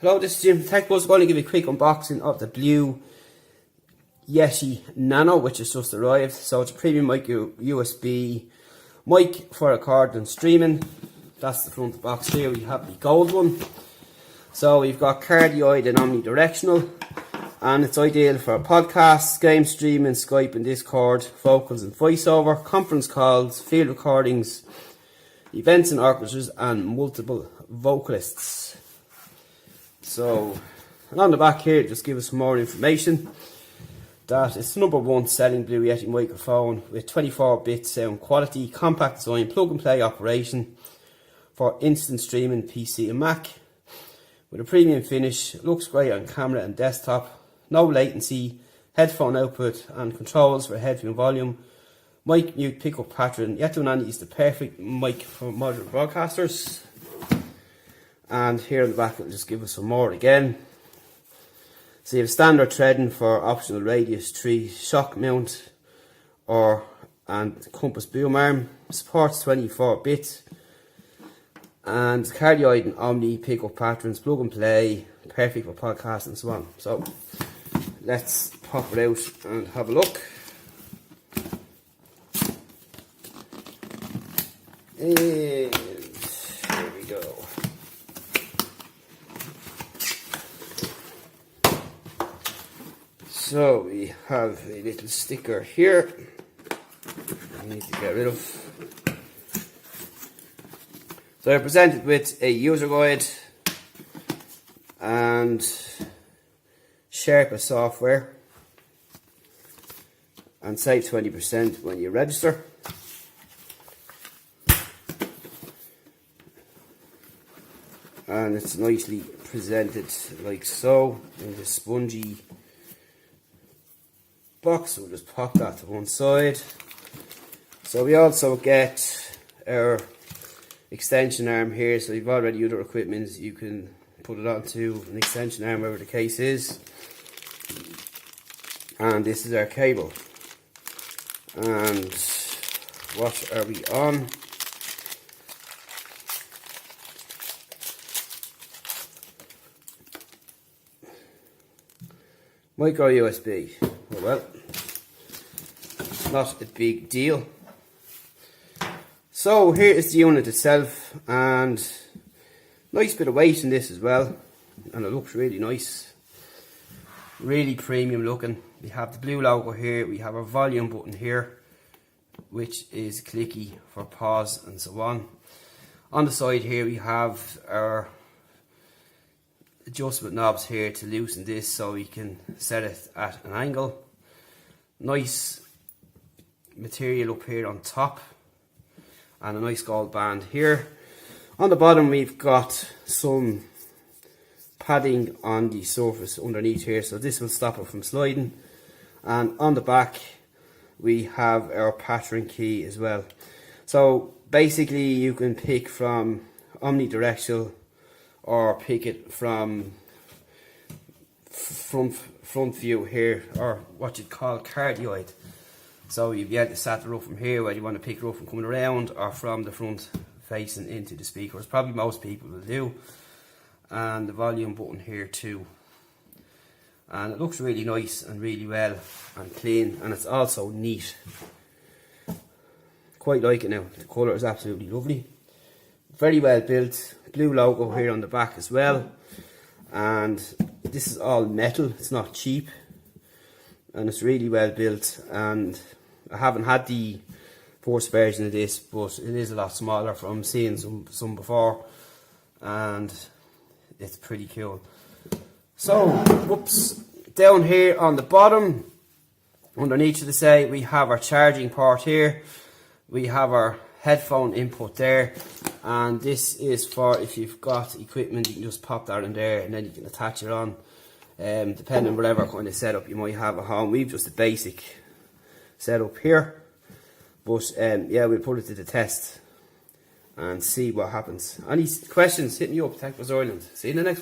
Hello, this is Jim from Tech Buzz. I'm going to give you a quick unboxing of the blue Yeti Nano, which has just arrived. So it's a premium mic USB mic for recording and streaming. That's the front of the box here. We have the gold one. So we've got cardioid and omnidirectional, and it's ideal for podcasts, game streaming, Skype and Discord, vocals and voiceover, conference calls, field recordings, events and orchestras, and multiple vocalists. So, and on the back here, just give us some more information that it's the #1 selling Blue Yeti microphone with 24-bit sound quality, compact design, plug and play operation for instant streaming PC and Mac. With a premium finish, looks great on camera and desktop, no latency, headphone output and controls for headphone volume, mic mute pickup pattern. Yeti Nano is the perfect mic for modern broadcasters. And here on the back, it'll just give us some more again. So you have standard threading for optional radius 3 shock mount and compass boom arm. Supports 24-bit. And cardioid and omni pickup patterns, plug and play, perfect for podcasts and so on. So let's pop it out and have a look. And here we go. So we have a little sticker here I need to get rid of. So they're presented with a user guide and Sherpa software, and save 20% when you register. And it's nicely presented like so in this spongy box. We'll just pop that to one side. So we also get our extension arm here. So you've already other equipment, you can put it onto an extension arm, whatever the case is. And this is our cable. And what are we on? Micro USB. Oh well, not a big deal. So here is the unit itself, and nice bit of weight in this as well, and it looks really nice, really premium looking. We have the blue logo here, we have our volume button here, which is clicky for pause and so on. On the side here we have our adjustment knobs here to loosen this, so we can set it at an angle. Nice material up here on top, and a nice gold band here. On the bottom we've got some padding on the surface underneath here, so this will stop it from sliding. And on the back we have our pattern key as well. So basically you can pick from omnidirectional or pick it from front view here, or what you'd call cardioid. So you'll be able to set it up from here, whether you want to pick it up from coming around or from the front facing into the speakers. Probably most people will do. And the volume button here too. And it looks really nice and really well and clean, and it's also neat. Quite like it now. The colour is absolutely lovely. Very well built. Blue logo here on the back as well, and this is all metal, it's not cheap, and it's really well built. And I haven't had the first version of this, but it is a lot smaller from seeing some before, and it's pretty cool. So whoops, down here on the bottom underneath to the side we have our charging port here, we have our headphone input there, and this is for if you've got equipment, you can just pop that in there and then you can attach it on, depending on whatever kind of setup you might have at home. We've just a basic setup here, but yeah, we'll put it to the test and see what happens. Any questions, hit me up, Tech Buzz Ireland. See you in the next one.